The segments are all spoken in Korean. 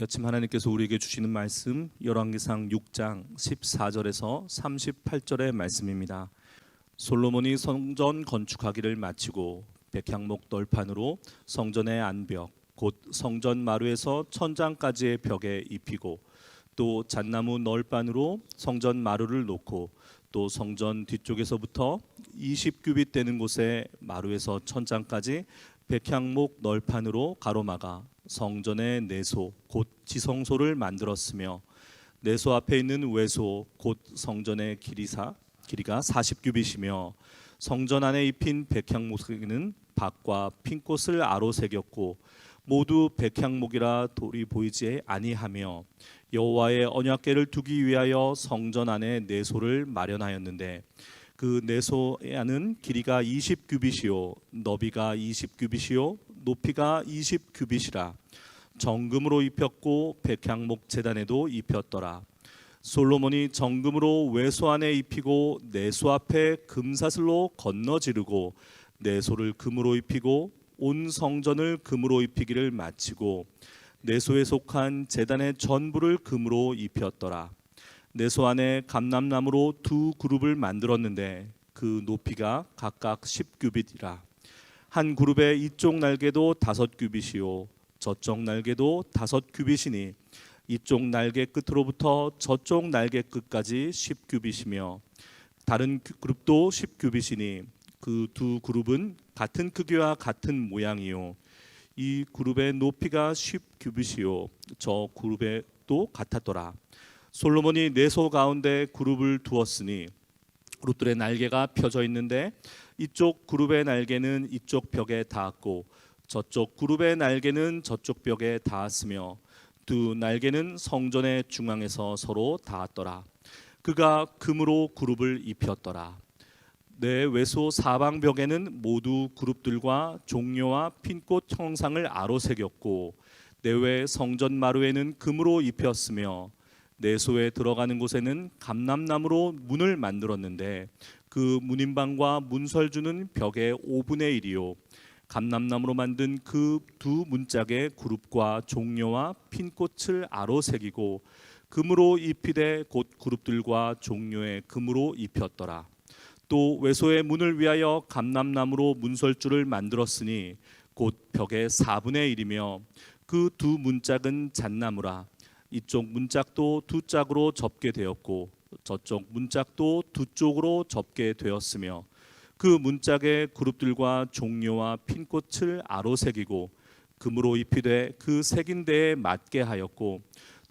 아침 하나님께서 우리에게 주시는 말씀 열왕기상 6장 14절에서 38절의 말씀입니다. 솔로몬이 성전 건축하기를 마치고 백향목 널판으로 성전의 안벽 곧 성전 마루에서 천장까지의 벽에 입히고 또 잣나무 널판으로 성전 마루를 놓고 또 성전 뒤쪽에서부터 20규빗 되는 곳에 마루에서 천장까지 백향목 널판으로 가로막아 성전의 내소 곧 지성소를 만들었으며 내소 앞에 있는 외소 곧 성전의 길이가 40규빗이며 성전 안에 입힌 백향목에는 박과 핀꽃을 아로 새겼고 모두 백향목이라 돌이 보이지 아니하며 여호와의 언약궤를 두기 위하여 성전 안에 내소를 마련하였는데 그 내소의 안은 길이가 20규빗이요 너비가 20규빗이요 높이가 20규빗이라 정금으로 입혔고 백향목 제단에도 입혔더라. 솔로몬이 정금으로 외소 안에 입히고 내소 앞에 금사슬로 건너지르고 내소를 금으로 입히고 온 성전을 금으로 입히기를 마치고 내소에 속한 제단의 전부를 금으로 입혔더라. 내소 안에 감람나무로 두 그룹을 만들었는데 그 높이가 각각 10규빗이라. 한 그룹의 이쪽 날개도 5규빗이요 저쪽 날개도 5규빗이니 이쪽 날개 끝으로부터 저쪽 날개 끝까지 10규빗이며 다른 그룹도 10규빗이니 그 두 그룹은 같은 크기와 같은 모양이요 이 그룹의 높이가 10규빗이요 저 그룹의 또 같았더라. 솔로몬이 내소 가운데 그룹을 두었으니 그룹들의 날개가 펴져 있는데 이쪽 그룹의 날개는 이쪽 벽에 닿았고 저쪽 그룹의 날개는 저쪽 벽에 닿았으며 두 날개는 성전의 중앙에서 서로 닿았더라. 그가 금으로 그룹을 입혔더라. 내 외소 사방벽에는 모두 그룹들과 종려와 핀꽃 형상을 아로 새겼고 내외 성전 마루에는 금으로 입혔으며 내소에 들어가는 곳에는 감람나무로 문을 만들었는데 그 문인방과 문설주는 벽의 5분의 1이요 감람나무로 만든 그 두 문짝에 그룹과 종려와 핀꽃을 아로 새기고 금으로 입히되 곧 그룹들과 종려에 금으로 입혔더라. 또 외소의 문을 위하여 감람나무로 문설주를 만들었으니 곧 벽의 4분의 1이며 그 두 문짝은 잣나무라. 이쪽 문짝도 두 짝으로 접게 되었고 저쪽 문짝도 두 쪽으로 접게 되었으며 그 문짝에 그룹들과 종려와 핀꽃을 아로 새기고 금으로 입히되 그 새긴 데에 맞게 하였고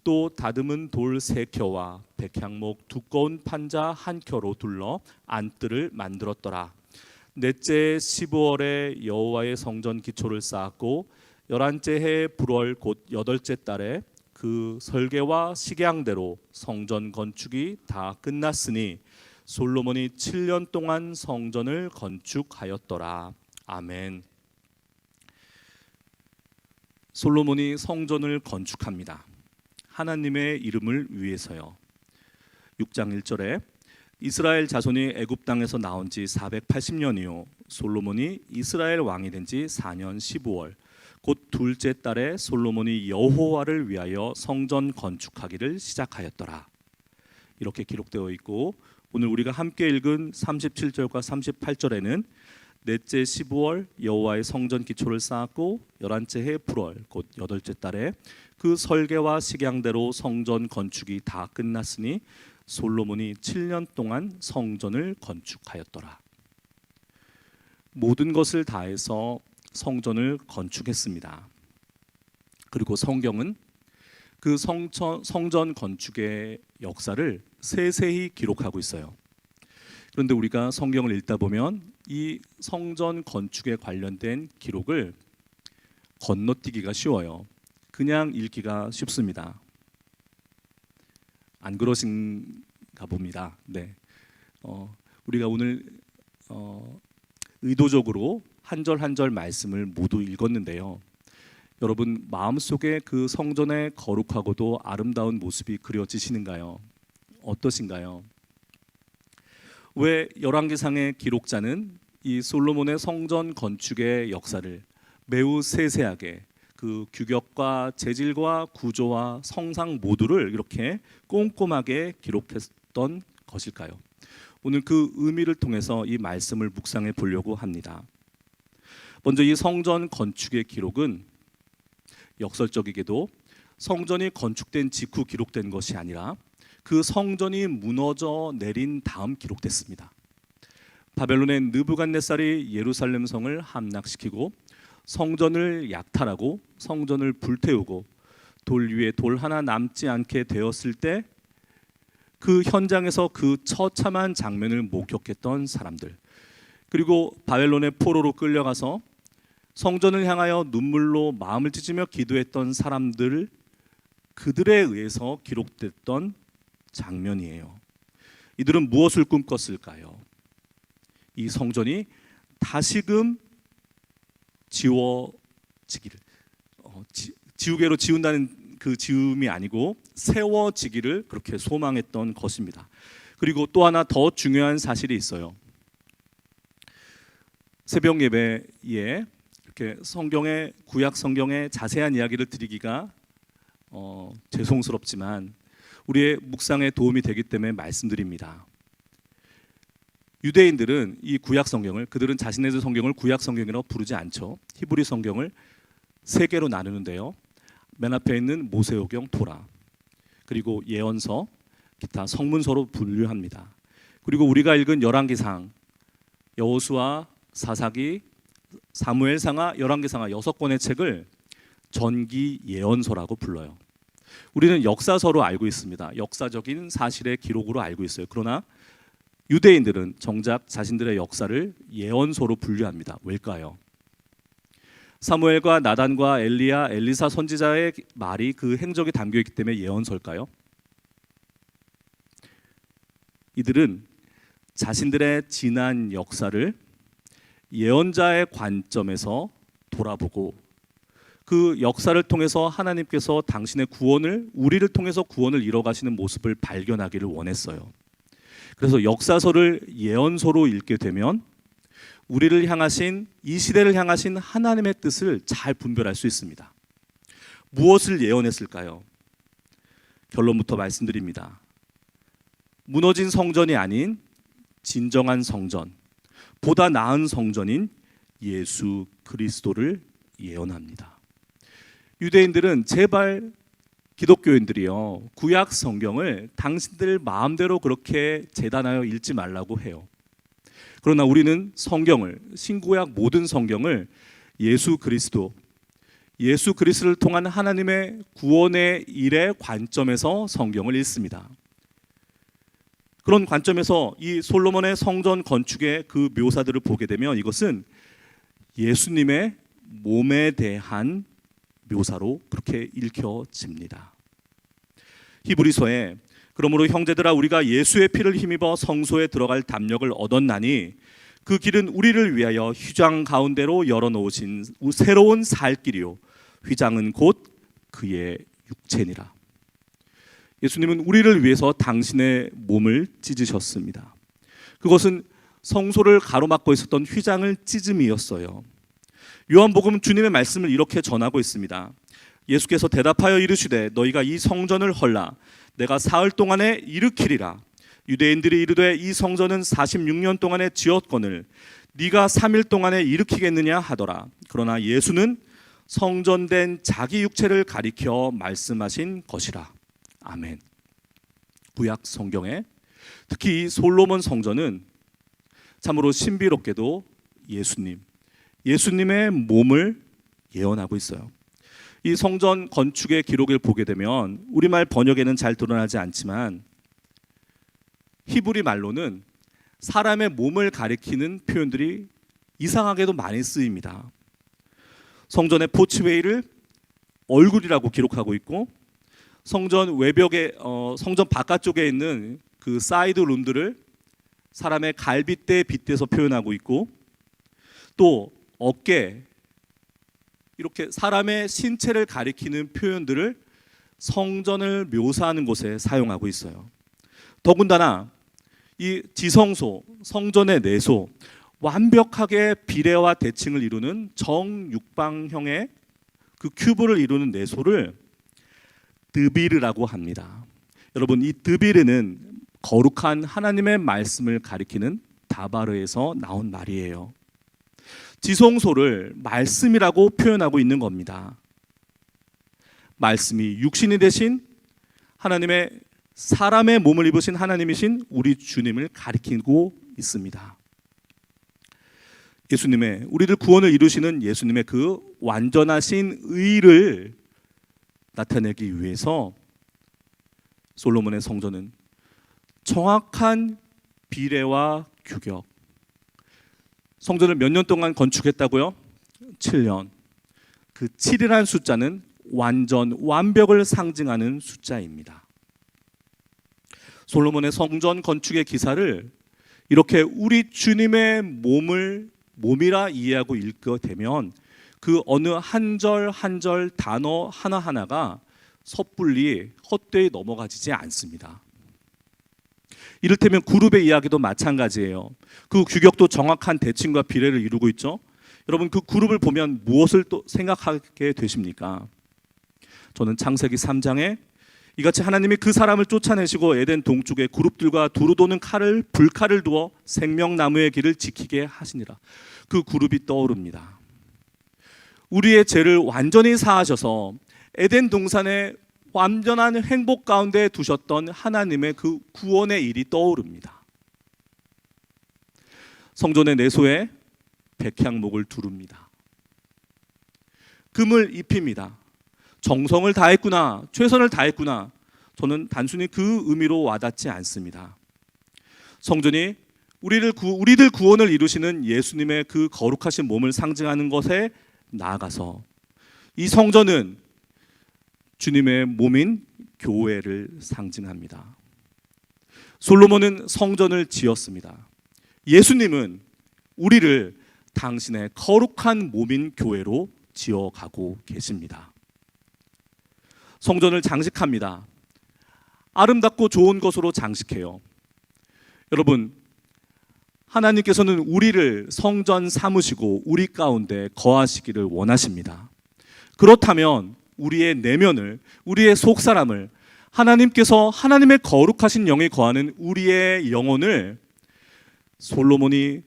또 다듬은 돌 3켜와 백향목 두꺼운 판자 1켜로 둘러 안뜰을 만들었더라. 넷째 15월에 여호와의 성전 기초를 쌓았고 11째 해 불월 곧 8째 달에 그 설계와 식양대로 성전 건축이 다 끝났으니 솔로몬이 7년 동안 성전을 건축하였더라. 아멘. 솔로몬이 성전을 건축합니다. 하나님의 이름을 위해서요. 6장 1절에 이스라엘 자손이 애굽 땅에서 나온 지 480년이요 솔로몬이 이스라엘 왕이 된 지 4년 15월 곧 둘째 달에 솔로몬이 여호와를 위하여 성전 건축하기를 시작하였더라. 이렇게 기록되어 있고 오늘 우리가 함께 읽은 37절과 38절에는 넷째 15월 여호와의 성전 기초를 쌓았고 11째 해 불월 곧 8째 달에 그 설계와 식양대로 성전 건축이 다 끝났으니 솔로몬이 7년 동안 성전을 건축하였더라. 모든 것을 다해서 성전을 건축했습니다. 그리고 성경은 그 성전 건축의 역사를 세세히 기록하고 있어요. 그런데 우리가 성경을 읽다 보면 이 성전 건축에 관련된 기록을 건너뛰기가 쉬워요. 그냥 읽기가 쉽습니다. 안 그러신가 봅니다. 네. 우리가 오늘 의도적으로 한 절 한 절 말씀을 모두 읽었는데요. 여러분 마음속에 그 성전의 거룩하고도 아름다운 모습이 그려지시는가요? 어떠신가요? 왜 열왕기상의 기록자는 이 솔로몬의 성전 건축의 역사를 매우 세세하게 그 규격과 재질과 구조와 성상 모두를 이렇게 꼼꼼하게 기록했던 것일까요? 오늘 그 의미를 통해서 이 말씀을 묵상해 보려고 합니다. 먼저 이 성전 건축의 기록은 역설적이게도 성전이 건축된 직후 기록된 것이 아니라 그 성전이 무너져 내린 다음 기록됐습니다. 바벨론의 느부갓네살이 예루살렘 성을 함락시키고 성전을 약탈하고 성전을 불태우고 돌 위에 돌 하나 남지 않게 되었을 때 그 현장에서 그 처참한 장면을 목격했던 사람들, 그리고 바벨론의 포로로 끌려가서 성전을 향하여 눈물로 마음을 찢으며 기도했던 사람들, 그들에 의해서 기록됐던 장면이에요. 이들은 무엇을 꿈꿨을까요? 이 성전이 다시금 지워지기를, 지우개로 지운다는 그 지움이 아니고 세워지기를 그렇게 소망했던 것입니다. 그리고 또 하나 더 중요한 사실이 있어요. 새벽 예배에 이렇게 성경의 구약 성경의 자세한 이야기를 드리기가 죄송스럽지만 우리의 묵상에 도움이 되기 때문에 말씀드립니다. 유대인들은 이 구약 성경을, 그들은 자신네들 성경을 구약 성경이라고 부르지 않죠. 히브리 성경을 세 개로 나누는데요. 맨 앞에 있는 모세오경, 토라, 그리고 예언서, 기타 성문서로 분류합니다. 그리고 우리가 읽은 열왕기상, 여호수아, 사사기, 사무엘상하, 열왕기상하 6권의 책을 전기 예언서라고 불러요. 우리는 역사서로 알고 있습니다. 역사적인 사실의 기록으로 알고 있어요. 그러나 유대인들은 정작 자신들의 역사를 예언서로 분류합니다. 왜일까요? 사무엘과 나단과 엘리야, 엘리사 선지자의 말이, 그 행적이 담겨있기 때문에 예언서일까요? 이들은 자신들의 지난 역사를 예언자의 관점에서 돌아보고 그 역사를 통해서 하나님께서 당신의 구원을, 우리를 통해서 구원을 이뤄가시는 모습을 발견하기를 원했어요. 그래서 역사서를 예언서로 읽게 되면 우리를 향하신, 이 시대를 향하신 하나님의 뜻을 잘 분별할 수 있습니다. 무엇을 예언했을까요? 결론부터 말씀드립니다. 무너진 성전이 아닌 진정한 성전, 보다 나은 성전인 예수 그리스도를 예언합니다. 유대인들은 제발 기독교인들이요, 구약 성경을 당신들 마음대로 그렇게 재단하여 읽지 말라고 해요. 그러나 우리는 성경을, 신구약 모든 성경을 예수 그리스도를 통한 하나님의 구원의 일의 관점에서 성경을 읽습니다. 그런 관점에서 이 솔로몬의 성전 건축의 그 묘사들을 보게 되면 이것은 예수님의 몸에 대한 묘사로 그렇게 읽혀집니다. 히브리서에 그러므로 형제들아, 우리가 예수의 피를 힘입어 성소에 들어갈 담력을 얻었나니 그 길은 우리를 위하여 휘장 가운데로 열어놓으신 새로운 살 길이요 휘장은 곧 그의 육체니라. 예수님은 우리를 위해서 당신의 몸을 찢으셨습니다. 그것은 성소를 가로막고 있었던 휘장을 찢음이었어요. 요한복음 주님의 말씀을 이렇게 전하고 있습니다. 예수께서 대답하여 이르시되 너희가 이 성전을 헐라 내가 사흘 동안에 일으키리라. 유대인들이 이르되 이 성전은 46년 동안에 지었거늘 네가 3일 동안에 일으키겠느냐 하더라. 그러나 예수는 성전된 자기 육체를 가리켜 말씀하신 것이라. 아멘. 구약 성경에 특히 이 솔로몬 성전은 참으로 신비롭게도 예수님의 몸을 예언하고 있어요. 이 성전 건축의 기록을 보게 되면 우리말 번역에는 잘 드러나지 않지만 히브리 말로는 사람의 몸을 가리키는 표현들이 이상하게도 많이 쓰입니다. 성전의 포치웨이를 얼굴이라고 기록하고 있고, 성전 외벽에 성전 바깥쪽에 있는 그 사이드 룸들을 사람의 갈빗대에 빗대서 표현하고 있고, 또 어깨, 이렇게 사람의 신체를 가리키는 표현들을 성전을 묘사하는 곳에 사용하고 있어요. 더군다나 이 지성소, 성전의 내소, 완벽하게 비례와 대칭을 이루는 정육방형의 그 큐브를 이루는 내소를 드비르라고 합니다. 여러분, 이 드비르는 거룩한 하나님의 말씀을 가리키는 다바르에서 나온 말이에요. 지성소를 말씀이라고 표현하고 있는 겁니다. 말씀이 육신이 되신 하나님의 사람의 몸을 입으신 하나님이신 우리 주님을 가리키고 있습니다. 예수님의 우리들 구원을 이루시는 예수님의 그 완전하신 의를 나타내기 위해서 솔로몬의 성전은 정확한 비례와 규격, 성전을 몇 년 동안 건축했다고요? 7년. 그 7이라는 숫자는 완전, 완벽을 상징하는 숫자입니다. 솔로몬의 성전 건축의 기사를 이렇게 우리 주님의 몸이라 이해하고 읽게 되면 그 어느 한 절 한 절 단어 하나하나가 섣불리 헛되이 넘어가지지 않습니다. 이를테면 그룹의 이야기도 마찬가지예요. 그 규격도 정확한 대칭과 비례를 이루고 있죠. 여러분, 그 그룹을 보면 무엇을 또 생각하게 되십니까? 저는 창세기 3장에 이같이 하나님이 그 사람을 쫓아내시고 에덴 동쪽에 그룹들과 두루 도는 불칼을 두어 생명나무의 길을 지키게 하시니라. 그 그룹이 떠오릅니다. 우리의 죄를 완전히 사하셔서 에덴 동산에 완전한 행복 가운데 두셨던 하나님의 그 구원의 일이 떠오릅니다. 성전의 내소에 백향목을 두릅니다. 금을 입힙니다. 정성을 다했구나, 최선을 다했구나. 저는 단순히 그 의미로 와닿지 않습니다. 성전이 우리들 구원을 이루시는 예수님의 그 거룩하신 몸을 상징하는 것에 나아가서 이 성전은 주님의 몸인 교회를 상징합니다. 솔로몬은 성전을 지었습니다. 예수님은 우리를 당신의 거룩한 몸인 교회로 지어가고 계십니다. 성전을 장식합니다. 아름답고 좋은 것으로 장식해요. 여러분, 하나님께서는 우리를 성전 삼으시고 우리 가운데 거하시기를 원하십니다. 그렇다면 우리의 내면을, 우리의 속사람을, 하나님께서 하나님의 거룩하신 영이 거하는 우리의 영혼을 솔로몬이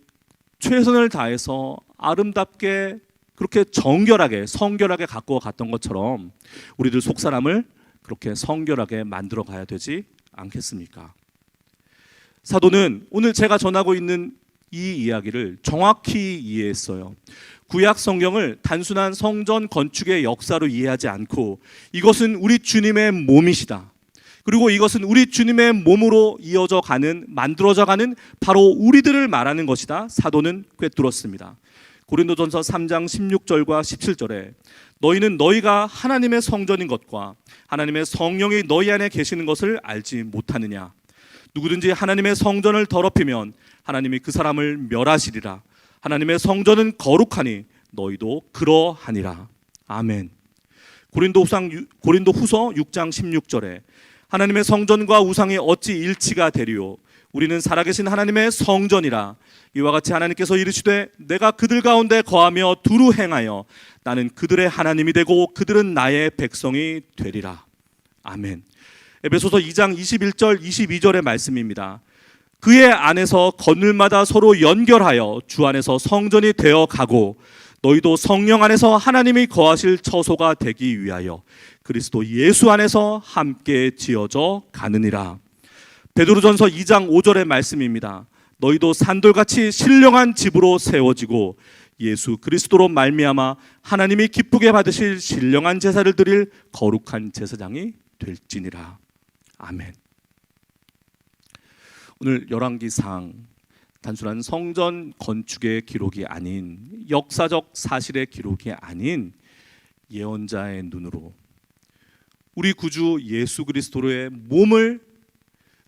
최선을 다해서 아름답게 그렇게 정결하게 성결하게 갖고 갔던 것처럼 우리들 속사람을 그렇게 성결하게 만들어 가야 되지 않겠습니까? 사도는 오늘 제가 전하고 있는 이 이야기를 정확히 이해했어요. 구약 성경을 단순한 성전 건축의 역사로 이해하지 않고 이것은 우리 주님의 몸이시다. 그리고 이것은 우리 주님의 몸으로 이어져 가는, 만들어져 가는 바로 우리들을 말하는 것이다. 사도는 꿰뚫었습니다. 고린도전서 3장 16절과 17절에 너희는 너희가 하나님의 성전인 것과 하나님의 성령이 너희 안에 계시는 것을 알지 못하느냐. 누구든지 하나님의 성전을 더럽히면 하나님이 그 사람을 멸하시리라. 하나님의 성전은 거룩하니 너희도 그러하니라. 아멘. 고린도후서 6장 16절에 하나님의 성전과 우상이 어찌 일치가 되리요. 우리는 살아계신 하나님의 성전이라. 이와 같이 하나님께서 이르시되 내가 그들 가운데 거하며 두루 행하여 나는 그들의 하나님이 되고 그들은 나의 백성이 되리라. 아멘. 에베소서 2장 21절 22절의 말씀입니다. 그의 안에서 건물마다 서로 연결하여 주 안에서 성전이 되어 가고 너희도 성령 안에서 하나님이 거하실 처소가 되기 위하여 그리스도 예수 안에서 함께 지어져 가느니라. 베드로전서 2장 5절의 말씀입니다. 너희도 산돌같이 신령한 집으로 세워지고 예수 그리스도로 말미암아 하나님이 기쁘게 받으실 신령한 제사를 드릴 거룩한 제사장이 될지니라. 아멘. 오늘 열왕기상 단순한 성전 건축의 기록이 아닌, 역사적 사실의 기록이 아닌 예언자의 눈으로 우리 구주 예수 그리스도의 몸을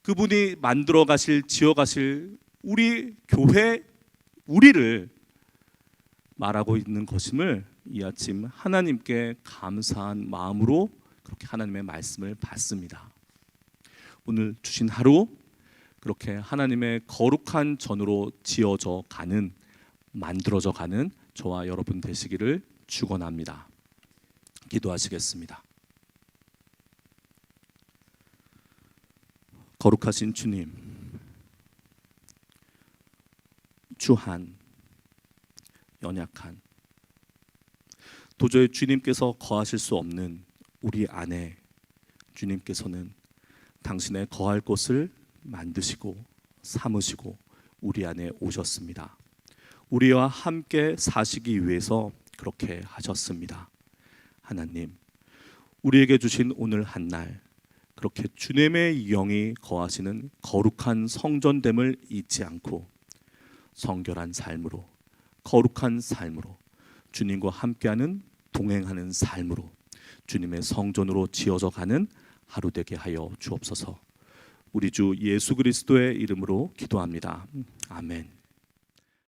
그분이 만들어 가실, 지어 가실 우리 교회, 우리를 말하고 있는 것임을 이 아침 하나님께 감사한 마음으로 그렇게 하나님의 말씀을 받습니다. 오늘 주신 하루 그렇게 하나님의 거룩한 전으로 지어져 가는, 만들어져 가는 저와 여러분 되시기를 축원합니다. 기도하시겠습니다. 거룩하신 주님, 주한, 연약한, 도저히 주님께서 거하실 수 없는 우리 안에 주님께서는 당신의 거할 곳을 만드시고 삼으시고 우리 안에 오셨습니다. 우리와 함께 사시기 위해서 그렇게 하셨습니다. 하나님, 우리에게 주신 오늘 한 날 그렇게 주님의 영이 거하시는 거룩한 성전됨을 잊지 않고 성결한 삶으로, 거룩한 삶으로, 주님과 함께하는 동행하는 삶으로 주님의 성전으로 지어져 가는 하루 되게 하여 주옵소서. 우리 주 예수 그리스도의 이름으로 기도합니다. 아멘.